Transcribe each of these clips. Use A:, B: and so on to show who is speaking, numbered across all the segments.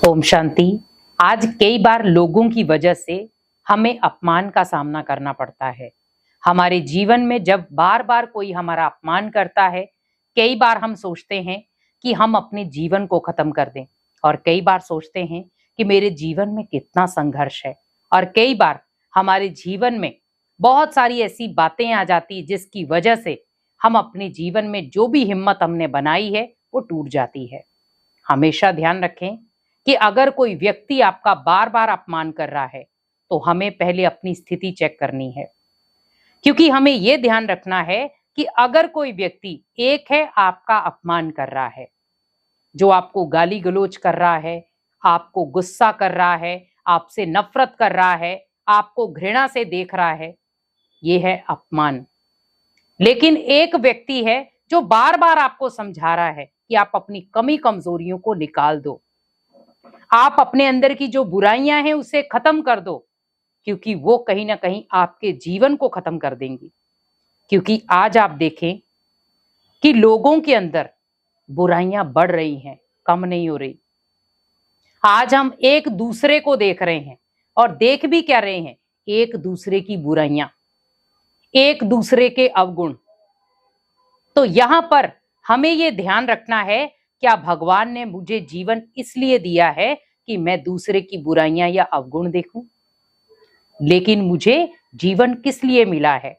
A: ओम शांति। आज कई बार लोगों की वजह से हमें अपमान का सामना करना पड़ता है। हमारे जीवन में जब बार बार कोई हमारा अपमान करता है, कई बार हम सोचते हैं कि हम अपने जीवन को खत्म कर दें, और कई बार सोचते हैं कि मेरे जीवन में कितना संघर्ष है। और कई बार हमारे जीवन में बहुत सारी ऐसी बातें आ जाती जिसकी वजह से हम अपने जीवन में जो भी हिम्मत हमने बनाई है वो टूट जाती है। हमेशा ध्यान रखें कि अगर कोई व्यक्ति आपका बार बार अपमान कर रहा है तो हमें पहले अपनी स्थिति चेक करनी है, क्योंकि हमें यह ध्यान रखना है कि अगर कोई व्यक्ति एक है आपका अपमान कर रहा है, जो आपको गाली गलौज कर रहा है, आपको गुस्सा कर रहा है, आपसे नफरत कर रहा है, आपको घृणा से देख रहा है, यह है अपमान। लेकिन एक व्यक्ति है जो बार बार आपको समझा रहा है कि आप अपनी कमी कमजोरियों को निकाल दो, आप अपने अंदर की जो बुराइयां हैं उसे खत्म कर दो, क्योंकि वो कहीं ना कहीं आपके जीवन को खत्म कर देंगी। क्योंकि आज आप देखें कि लोगों के अंदर बुराइयां बढ़ रही हैं, कम नहीं हो रही। आज हम एक दूसरे को देख रहे हैं, और देख भी क्या रहे हैं, एक दूसरे की बुराइयां, एक दूसरे के अवगुण। तो यहां पर हमें यह ध्यान रखना है, क्या भगवान ने मुझे जीवन इसलिए दिया है कि मैं दूसरे की बुराइयां या अवगुण देखूं? लेकिन मुझे जीवन किस लिए मिला है?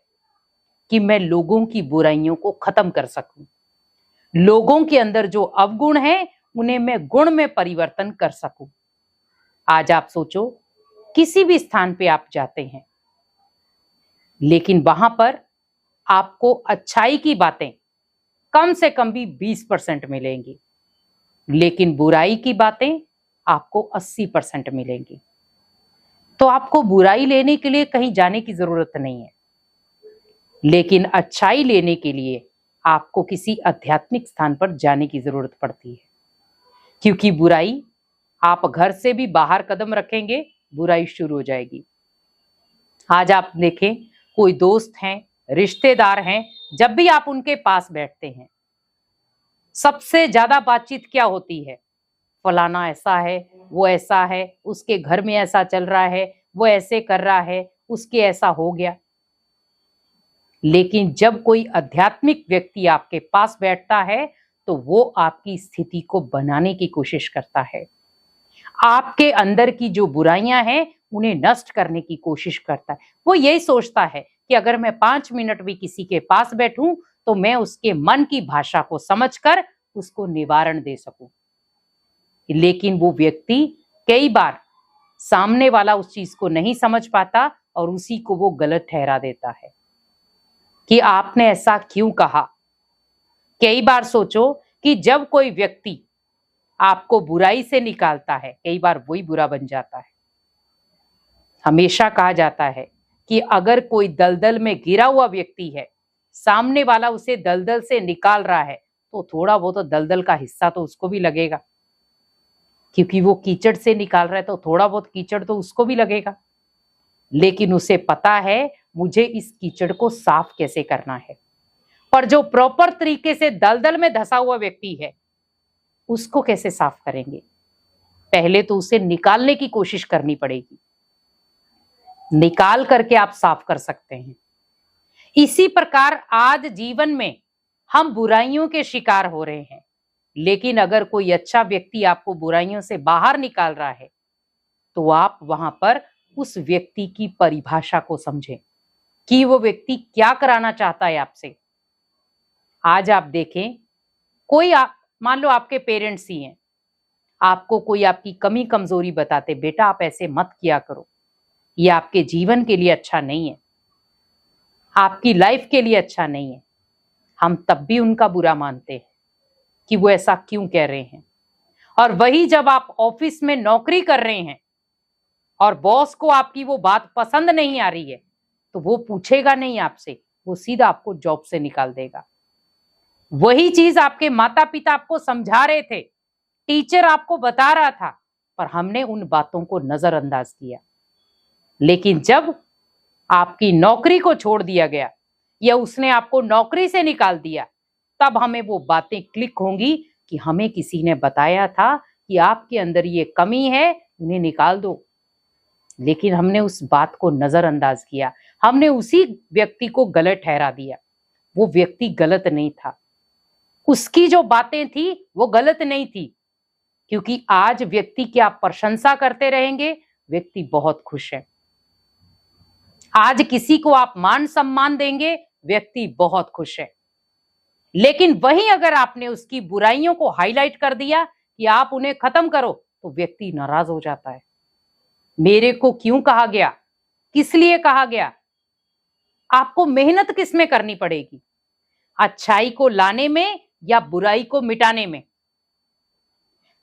A: कि मैं लोगों की बुराइयों को खत्म कर सकूं, लोगों के अंदर जो अवगुण है उन्हें मैं गुण में परिवर्तन कर सकूं। आज आप सोचो, किसी भी स्थान पे आप जाते हैं, लेकिन वहां पर आपको अच्छाई की बातें कम से कम भी 20% मिलेंगी, लेकिन बुराई की बातें आपको 80% मिलेंगी। तो आपको बुराई लेने के लिए कहीं जाने की जरूरत नहीं है, लेकिन अच्छाई लेने के लिए आपको किसी आध्यात्मिक स्थान पर जाने की जरूरत पड़ती है। क्योंकि बुराई, आप घर से भी बाहर कदम रखेंगे, बुराई शुरू हो जाएगी। आज आप देखें, कोई दोस्त हैं, रिश्तेदार हैं, जब भी आप उनके पास बैठते हैं, सबसे ज्यादा बातचीत क्या होती है? फलाना ऐसा है, वो ऐसा है, उसके घर में ऐसा चल रहा है, वो ऐसे कर रहा है, उसके ऐसा हो गया। लेकिन जब कोई आध्यात्मिक व्यक्ति आपके पास बैठता है तो वो आपकी स्थिति को बनाने की कोशिश करता है, आपके अंदर की जो बुराइयां हैं उन्हें नष्ट करने की कोशिश करता है। वो यही सोचता है कि अगर मैं 5 मिनट भी किसी के पास बैठूं तो मैं उसके मन की भाषा को समझकर उसको निवारण दे सकूं। लेकिन वो व्यक्ति कई बार सामने वाला उस चीज को नहीं समझ पाता और उसी को वो गलत ठहरा देता है कि आपने ऐसा क्यों कहा। कई बार सोचो कि जब कोई व्यक्ति आपको बुराई से निकालता है, कई बार वही बुरा बन जाता है। हमेशा कहा जाता है कि अगर कोई दलदल में गिरा हुआ व्यक्ति है, सामने वाला उसे दलदल से निकाल रहा है, तो थोड़ा बहुत तो दलदल का हिस्सा तो उसको भी लगेगा, क्योंकि वो कीचड़ से निकाल रहा है, तो थोड़ा बहुत कीचड़ तो उसको भी लगेगा। लेकिन उसे पता है मुझे इस कीचड़ को साफ कैसे करना है। पर जो प्रॉपर तरीके से दलदल में धंसा हुआ व्यक्ति है, उसको कैसे साफ करेंगे? पहले तो उसे निकालने की कोशिश करनी पड़ेगी, निकाल करके आप साफ कर सकते हैं। इसी प्रकार आज जीवन में हम बुराइयों के शिकार हो रहे हैं, लेकिन अगर कोई अच्छा व्यक्ति आपको बुराइयों से बाहर निकाल रहा है तो आप वहां पर उस व्यक्ति की परिभाषा को समझें कि वो व्यक्ति क्या कराना चाहता है आपसे। आज आप देखें, कोई मान लो आपके पेरेंट्स ही हैं, आपको कोई आपकी कमी कमजोरी बताते, बेटा आप ऐसे मत किया करो, ये आपके जीवन के लिए अच्छा नहीं है, आपकी लाइफ के लिए अच्छा नहीं है। हम तब भी उनका बुरा मानते हैं कि वो ऐसा क्यों कह रहे हैं। और वही जब आप ऑफिस में नौकरी कर रहे हैं और बॉस को आपकी वो बात पसंद नहीं आ रही है, तो वो पूछेगा नहीं आपसे, वो सीधा आपको जॉब से निकाल देगा। वही चीज आपके माता पिता आपको समझा रहे थे, टीचर आपको बता रहा था, पर हमने उन बातों को नजरअंदाज किया। लेकिन जब आपकी नौकरी को छोड़ दिया गया या उसने आपको नौकरी से निकाल दिया, तब हमें वो बातें क्लिक होंगी कि हमें किसी ने बताया था कि आपके अंदर ये कमी है, उन्हें निकाल दो। लेकिन हमने उस बात को नजरअंदाज किया, हमने उसी व्यक्ति को गलत ठहरा दिया। वो व्यक्ति गलत नहीं था, उसकी जो बातें थी वो गलत नहीं थी, क्योंकि आज व्यक्ति की आप प्रशंसा करते रहेंगे, व्यक्ति बहुत खुश है। आज किसी को आप मान सम्मान देंगे, व्यक्ति बहुत खुश है। लेकिन वहीं अगर आपने उसकी बुराइयों को हाईलाइट कर दिया कि आप उन्हें खत्म करो, तो व्यक्ति नाराज हो जाता है। मेरे को क्यों कहा गया, किस लिए कहा गया? आपको मेहनत किस में करनी पड़ेगी, अच्छाई को लाने में या बुराई को मिटाने में?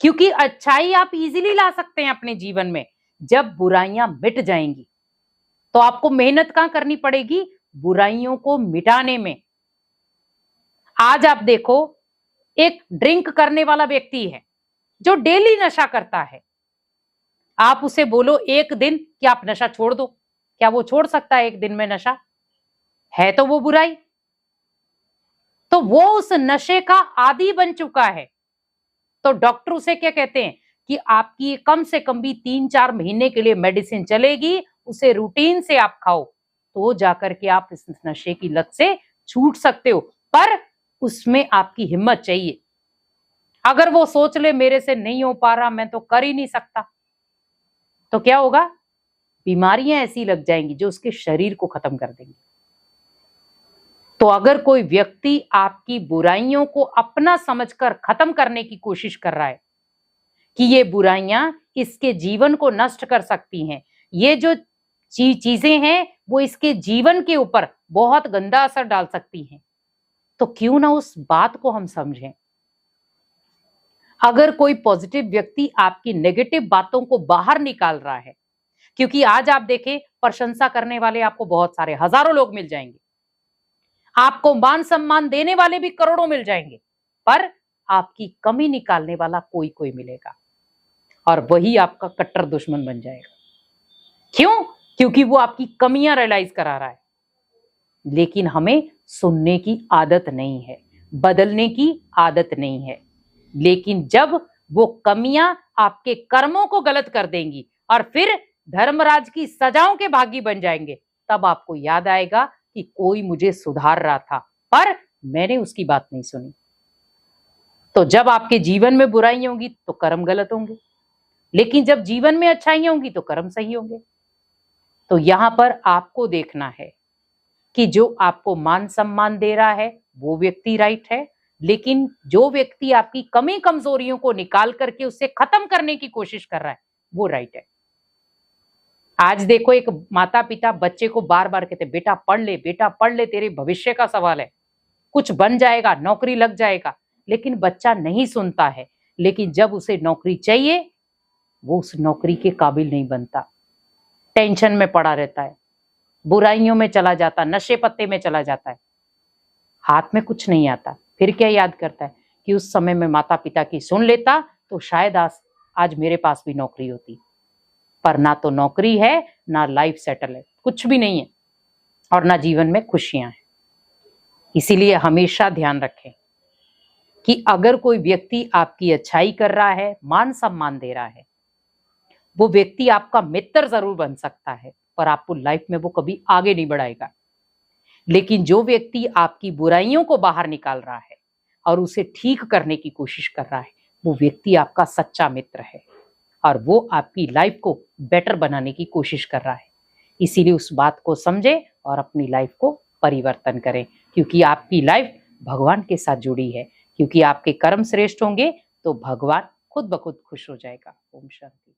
A: क्योंकि अच्छाई आप इजीली ला सकते हैं अपने जीवन में, जब बुराइयां मिट जाएंगी तो आपको मेहनत कहां करनी पड़ेगी? बुराइयों को मिटाने में। आज आप देखो, एक ड्रिंक करने वाला व्यक्ति है जो डेली नशा करता है, आप उसे बोलो एक दिन कि आप नशा छोड़ दो, क्या वो छोड़ सकता है एक दिन में नशा? है तो वो बुराई। तो वो उस नशे का आदी बन चुका है। तो डॉक्टर उसे क्या कहते हैं कि आपकी कम से कम भी 3-4 महीने के लिए मेडिसिन चलेगी, उसे रूटीन से आप खाओ, तो जाकर के आप इस नशे की लत से छूट सकते हो। पर उसमें आपकी हिम्मत चाहिए। अगर वो सोच ले मेरे से नहीं हो पा रहा, मैं तो कर ही नहीं सकता, तो क्या होगा? बीमारियां ऐसी लग जाएंगी जो उसके शरीर को खत्म कर देंगी। तो अगर कोई व्यक्ति आपकी बुराइयों को अपना समझकर खत्म करने की कोशिश कर रहा है कि ये बुराइयां इसके जीवन को नष्ट कर सकती हैं, ये जो चीजें हैं वो इसके जीवन के ऊपर बहुत गंदा असर डाल सकती हैं, तो क्यों ना उस बात को हम समझें। अगर कोई पॉजिटिव व्यक्ति आपकी नेगेटिव बातों को बाहर निकाल रहा है, क्योंकि आज आप देखें प्रशंसा करने वाले आपको बहुत सारे हजारों लोग मिल जाएंगे, आपको मान सम्मान देने वाले भी करोड़ों मिल जाएंगे, पर आपकी कमी निकालने वाला कोई कोई मिलेगा, और वही आपका कट्टर दुश्मन बन जाएगा। क्यों? क्योंकि वो आपकी कमियां रियलाइज करा रहा है। लेकिन हमें सुनने की आदत नहीं है, बदलने की आदत नहीं है। लेकिन जब वो कमियां आपके कर्मों को गलत कर देंगी और फिर धर्मराज की सजाओं के भागी बन जाएंगे, तब आपको याद आएगा कि कोई मुझे सुधार रहा था, पर मैंने उसकी बात नहीं सुनी। तो जब आपके जीवन में बुराइयां होंगी तो कर्म गलत होंगे, लेकिन जब जीवन में अच्छाइयां होंगी तो कर्म सही होंगे। तो यहां पर आपको देखना है कि जो आपको मान सम्मान दे रहा है वो व्यक्ति राइट है, लेकिन जो व्यक्ति आपकी कमी कमजोरियों को निकाल करके उससे खत्म करने की कोशिश कर रहा है वो राइट है। आज देखो, एक माता पिता बच्चे को बार बार कहते बेटा पढ़ ले, बेटा पढ़ ले, तेरे भविष्य का सवाल है, कुछ बन जाएगा, नौकरी लग जाएगा। लेकिन बच्चा नहीं सुनता है। लेकिन जब उसे नौकरी चाहिए वो उस नौकरी के काबिल नहीं बनता, टेंशन में पड़ा रहता है, बुराइयों में चला जाता, नशे पत्ते में चला जाता है, हाथ में कुछ नहीं आता। फिर क्या याद करता है कि उस समय में माता पिता की सुन लेता तो शायद आज मेरे पास भी नौकरी होती। पर ना तो नौकरी है, ना लाइफ सेटल है, कुछ भी नहीं है, और ना जीवन में खुशियां हैं। इसीलिए हमेशा ध्यान रखें कि अगर कोई व्यक्ति आपकी अच्छाई कर रहा है, मान सम्मान दे रहा है, वो व्यक्ति आपका मित्र जरूर बन सकता है, पर आपको लाइफ में वो कभी आगे नहीं बढ़ाएगा। लेकिन जो व्यक्ति आपकी बुराइयों को बाहर निकाल रहा है और उसे ठीक करने की कोशिश कर रहा है, वो व्यक्ति आपका सच्चा मित्र है, और वो आपकी लाइफ को बेटर बनाने की कोशिश कर रहा है। इसीलिए उस बात को समझे और अपनी लाइफ को परिवर्तन करें, क्योंकि आपकी लाइफ भगवान के साथ जुड़ी है। क्योंकि आपके कर्म श्रेष्ठ होंगे तो भगवान खुद ब खुद खुश हो जाएगा। ओम शांति।